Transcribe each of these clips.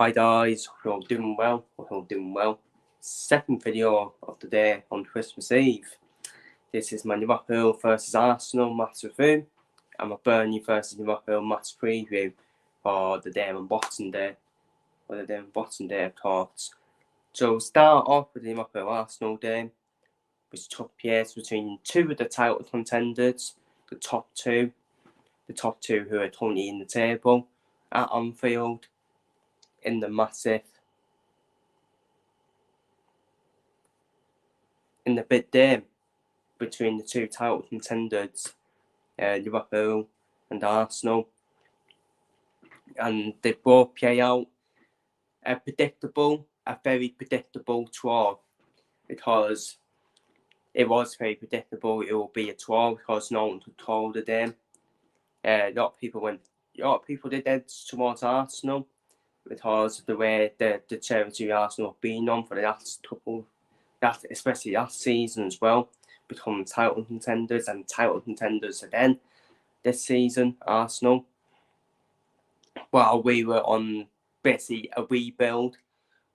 Hi guys, hope you're all doing well. Hope you're all doing well. Second video of the day on Christmas Eve. This is my Liverpool versus Arsenal match review and my Burnley versus Liverpool match preview for the day on Boxing Day. For the day on Boxing Day, of course. So we'll start off with the Liverpool Arsenal game, which took place between two of the title contenders, the top two who are currently in the table at Anfield. In the big game between the two title contenders, Liverpool and Arsenal, and they both play out a very predictable draw, because it was very predictable it will be a draw because no one could call the game. A lot of people did head towards Arsenal because of the way the territory Arsenal have been on for the last couple. That especially last season as well, becoming title contenders and title contenders again this season, Arsenal. While we were on basically a rebuild.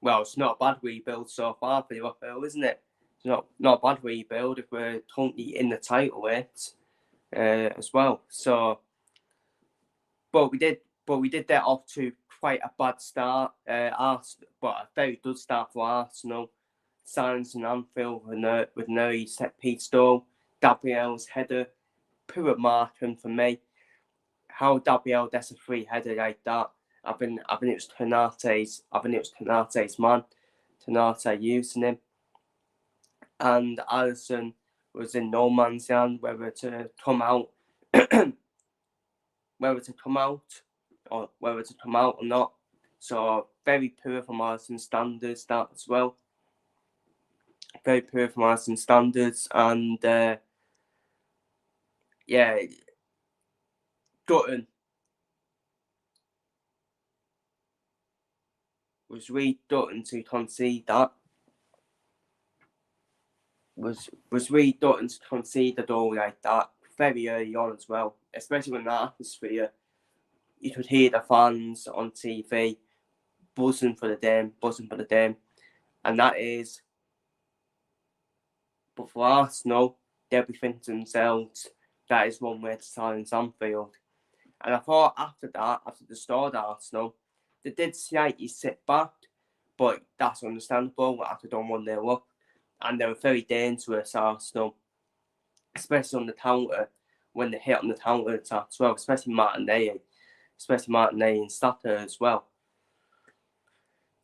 Well, it's not a bad rebuild so far for Liverpool, isn't it? It's not a bad rebuild if we're currently in the title race as well. So, but we did get off to quite a bad start. But a very good start for Arsenal. Silence in Anfield with no set piece goal. Gabriel's header, poor marking for me. How Gabriel gets a free header like that? I think it was Konate's man. Konate using him, and Alisson was in no man's land whether to come out, or not. So very poor from Alisson standards that as well. Very poor from Arsenal standards, and Dutton was really Dutton to concede that. Was really Dutton to concede the goal like that very early on as well, especially when the atmosphere. You could hear the fans on TV buzzing for the game, and that is. But for Arsenal, they'll be thinking to themselves, that is one way to silence Anfield. And I thought after the start of Arsenal, they did slightly sit back, but that's understandable after doing 1-0 up. And they were very dangerous, Arsenal, especially on the counter, when they hit on the counter attack as well, especially Martinelli and Saka as well.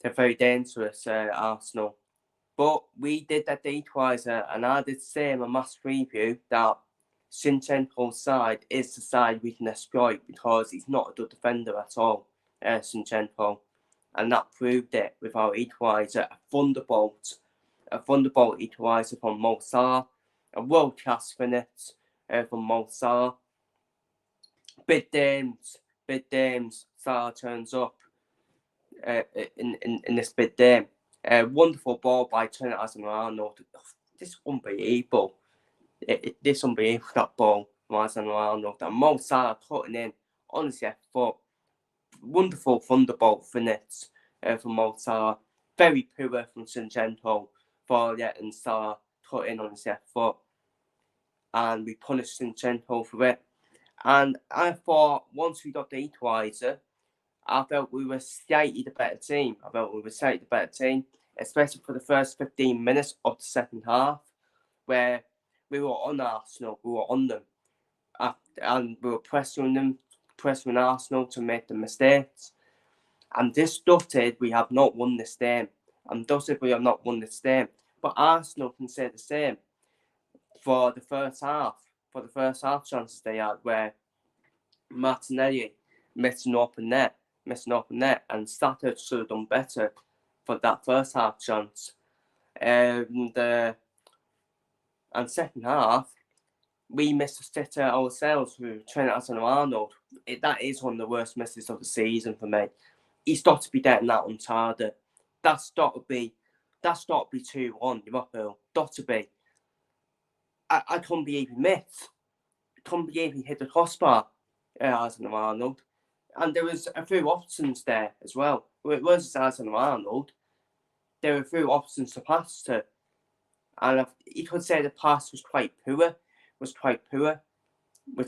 They're very dangerous, Arsenal. But we did that equaliser, and I did say in my match preview that Zinchenko's side is the side we can exploit because he's not a good defender at all, Zinchenko. And that proved it with our equaliser, a thunderbolt equaliser from Mo Salah, a world-class finish from Mo Salah. Big Dames, Salah turns up in this big game. Wonderful ball by Trent Alexander-Arnold. This unbelievable. This unbelievable, that ball from Alexander-Arnold. And Mo Salah cutting in on his left foot. Wonderful thunderbolt finish from Mo Salah. Very poor from Zinchenko for letting Salah cut in on his left foot. And we punished Zinchenko for it. And I thought once we got the equaliser, I felt we were slightly the better team. Especially for the first 15 minutes of the second half, where we were on Arsenal, we were on them, and we were pressing Arsenal to make the mistakes. And this dotted, we have not won this game. But Arsenal can say the same for the first half. For the first half chances they had, where Martinelli missed an open net, and Saka should have done better for that first half chance. And second half, we missed a sitter ourselves with Trent Alexander-Arnold. That is one of the worst misses of the season for me. He's got to be getting that on target. That's got to be 2-1 Liverpool. Got to be. I couldn't believe he missed. Couldn't believe he hit the crossbar, Alexander-Arnold. And there was a few options there as well. It was Alexander Arnold. There were a few options to pass to. And you could say the pass was quite poor, which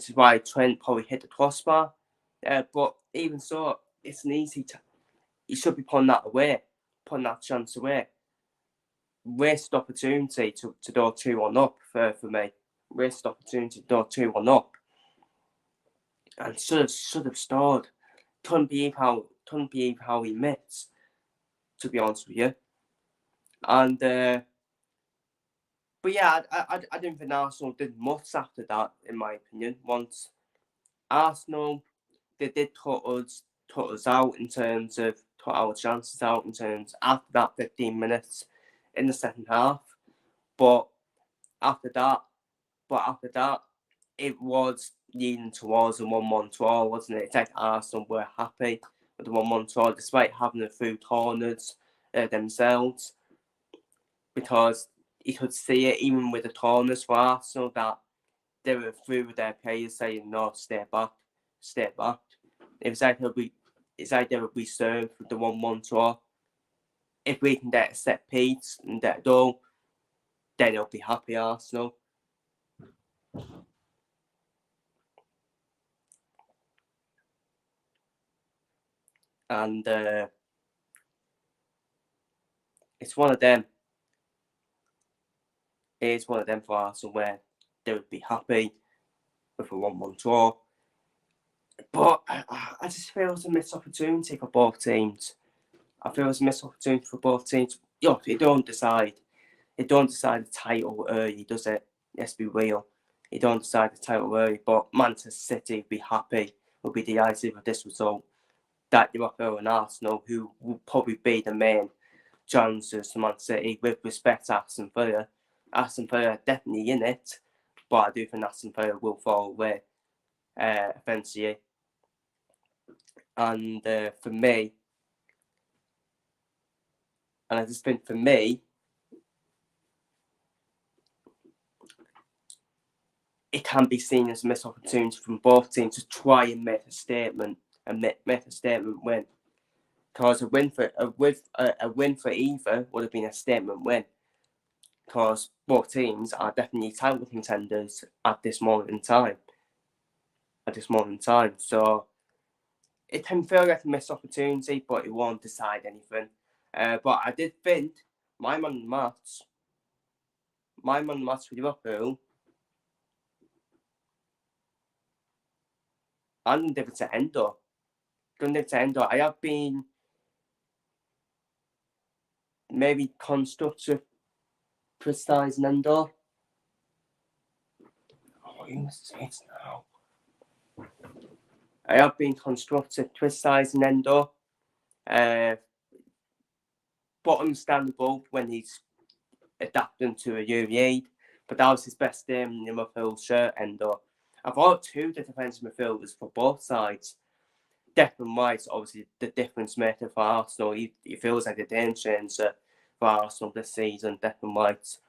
is why Trent probably hit the crossbar. But even so, it's an easy. You should be putting that chance away. Wasted opportunity to do 2-1 up for me. Wasted opportunity to do 2-1 up, and should have scored. Couldn't believe how he missed. To be honest with you, and but yeah, I didn't think Arsenal did much after that, in my opinion. Once Arsenal, they did cut us out in terms of cut our chances out in terms after that 15 minutes in the second half. But after that, it was leading towards a 1-1 draw, wasn't it? It's like Arsenal were happy with the 1-1 draw, despite having a few corners themselves, because you could see it even with the corners for Arsenal that they were through with their players saying, "No, stay back." It was like they were reserved for the 1-1 draw. If we can get a set piece and get a goal, then they'll be happy, Arsenal. And it's one of them. It is one of them for Arsenal where they would be happy with a 1-1 draw. But I just feel it's a missed opportunity for both teams. Yo, they don't decide the title early, does it? Let's be real. They don't decide the title early, but Manchester City would be happy, would be delighted with this result. That Liverpool and Arsenal, who will probably be the main challenges to Man City, with respect to Aston Villa. Aston Villa are definitely in it, but I do think Aston Villa will fall away eventually. And for me, and I just think for me, it can be seen as a missed opportunity from both teams to try and make a statement win. Because a win for either would have been a statement win. Because both teams are definitely title contenders at this moment in time. So it can feel like a missed opportunity, but it won't decide anything. But I did think my man of the match for Liverpool, I'm going to give it to Endo. I have been maybe constructive criticising Endo. Oh, you must say it now. I have been constructive criticising Endo. But understandable when he's adapting to a new league. But that was his best game in Liverpool shirt, Endo. I thought two the defensive midfielders for both sides. Declan Rice, obviously the difference maker for Arsenal. He feels like a game changer for Arsenal this season. Declan Rice,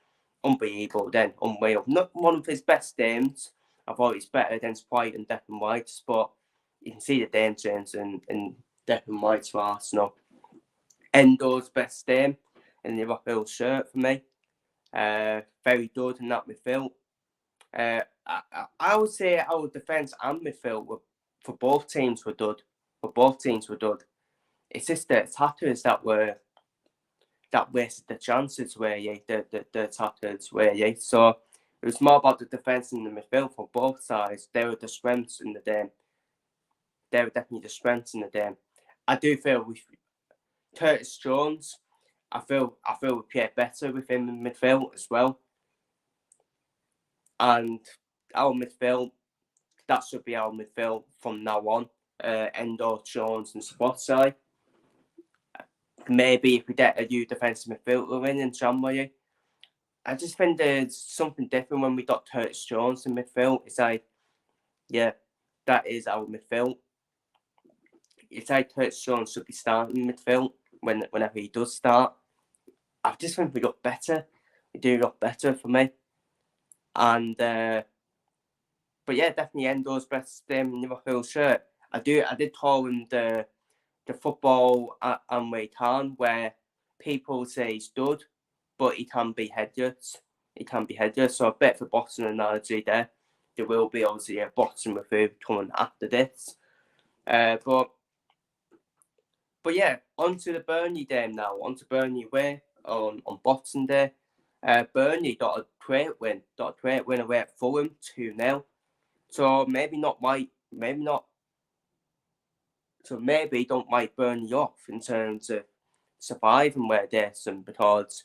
unbelievable. Then unreal. Not one of his best games. I thought he's better against White and Declan Rice, but you can see the game change in Declan Rice for Arsenal. Endo's best game in the Liverpool shirt for me. Very good in that midfield. I would say our defence and midfield for both teams were good. It's just the attackers that wasted the chances, the attackers, So it was more about the defence and the midfield for both sides. They were the strengths in the game. They were definitely the strengths in the game. I do feel with Curtis Jones, I feel we play better with him in midfield as well. And our midfield, that should be our midfield from now on. Endo, Jones and Spotside. Maybe if we get a new defensive midfielder in Janway. I just think there's something different when we got Curtis Jones in midfield. It's like, yeah, that is our midfield. It's like Curtis Jones should be starting in midfield whenever he does start. I just think we got better. We do look better for me. And but yeah, definitely Endo's best Liverpool shirt. I did call him the football American, where people say he's good, but he can be headless. So a bit of a boxing analogy there. There will be obviously a boxing review coming after this. But yeah, on to the Burnley game now. On to Burnley away on Boxing Day. Burnley got a great win. Away at Fulham 2-0. So maybe don't write Burnley off in terms of surviving where they're some, because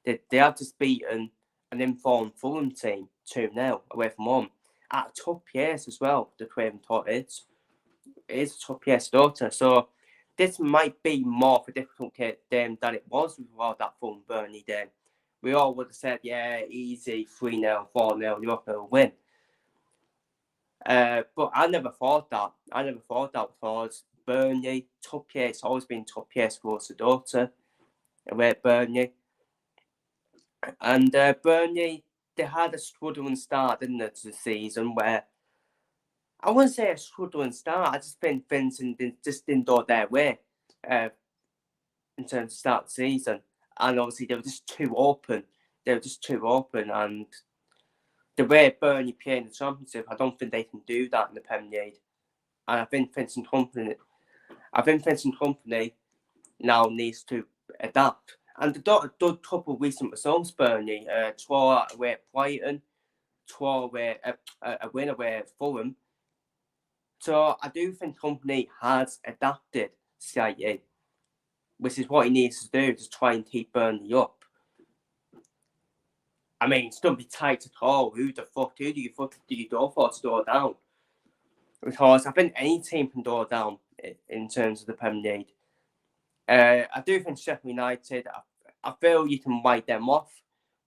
they have just beaten an informed Fulham team 2-0 away from home at a tough pace as well. The Craven Tot is a tough pace daughter. So this might be more of a difficult game than it was before that Fulham Burnley game. We all would have said, yeah, easy 3-0, 4-0, Liverpool win. But I never thought that. Because Burnley, tough pace, always been tough pace for the daughter away at Burnley. And Burnley, they had a struggling start, didn't they, to the season, where I wouldn't say a struggling start. I just think things just didn't go their way in terms of start of the season. And obviously, they were just too open. And the way Burnley play in the Championship, I don't think they can do that in the Premier League. And I think Vincent Kompany now needs to adapt. And they've done a couple of recent results, Burnley. Draw away at Brighton, draw away a win away at Fulham. So I do think Kompany has adapted slightly, which is what he needs to do to try and keep Burnley up. I mean, it's going to be tight at all. Who do you go for to go down? Because I think any team can go down in terms of the Premier League. I do think Sheffield United, I feel you can write them off,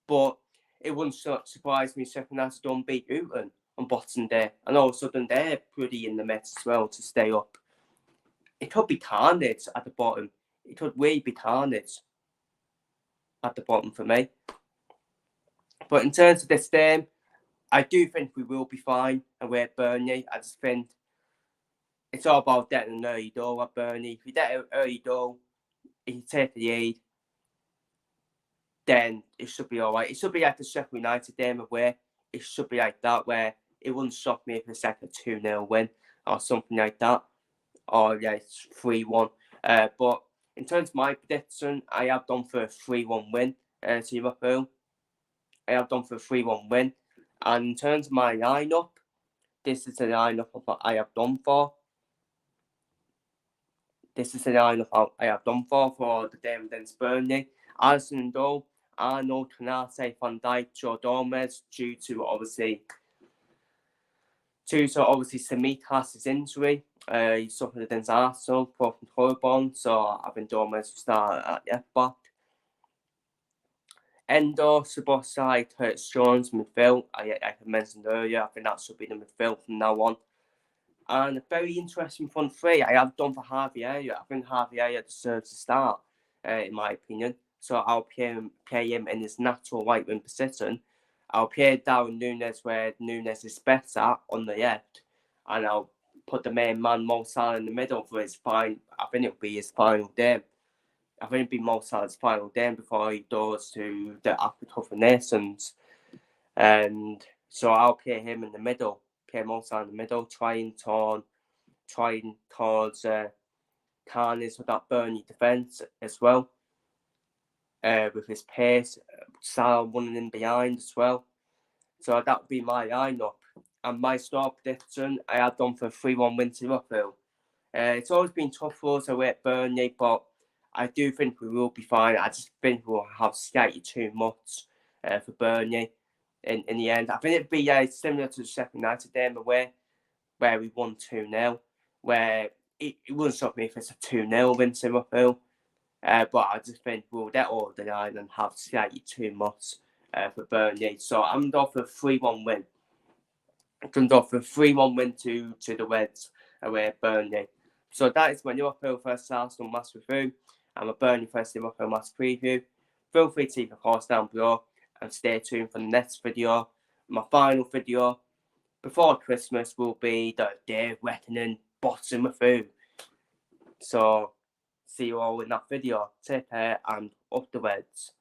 but it wouldn't surprise me if Sheffield United don't beat Luton on Boxing Day, and all of a sudden they're pretty in the mess as well to stay up. It could be carnage at the bottom. It could really be carnage at the bottom for me. But in terms of this game, I do think we will be fine away at Burnley. I just think it's all about getting an early goal at Burnley. If you get an early goal, if you take the lead, then it should be all right. It should be like the Sheffield United game away. It should be like that, where it wouldn't shock me if it's like a 2-0 win or something like that. Or, yeah, it's 3-1. But in terms of my prediction, I have done for a 3-1 win to Liverpool. And in terms of my lineup, this is the lineup I have done for. For the game against Burnley. Alisson in goal, Arnold, Canate, Van Dijk, Joe Gomez, due to obviously Tsimikas' injury. He suffered against Arsenal, broken collarbone, so I think Gomez will start at left back. Endo, Sabosai, Curtis Jones, midfield. I mentioned earlier, I think that should be the midfield from now on. And a very interesting front three I have done for Javier. I think Javier deserves to start, in my opinion. So I'll play him in his natural right wing position. I'll play Darwin Núñez where Núñez is better on the left. And I'll put the main man, Mo Salah, in the middle for his I think it'll be his final game. I think it'll be Mo Salah's final game before he goes to the Africa Cup of Nations. And so I'll play him in the middle. Play Mo Salah in the middle, trying towards Carnage with that Burnley defence as well. With his pace, Salah running in behind as well. So that would be my lineup. And my score prediction, I had done for a 3-1 win to Liverpool. It's always been tough for us away at Burnley, but I do think we will be fine. I just think we'll have slightly too much for Burnley in the end. I think it'd be similar to the Sheffield United game away, where we won 2-0, where it wouldn't shock me if it's a 2-0 win to Liverpool. But I just think we'll get over the line and have slightly too much for Burnley. So I'm going for a 3-1 win. I'm going for a 3-1 win to the Reds away at Burnley. So that is my Liverpool versus Arsenal match review and my Burnley versus Liverpool match preview. Feel free to leave a comment down below and stay tuned for the next video. My final video before Christmas will be the day reckoning bottom through. So, see you all in that video. Take care and up the reds.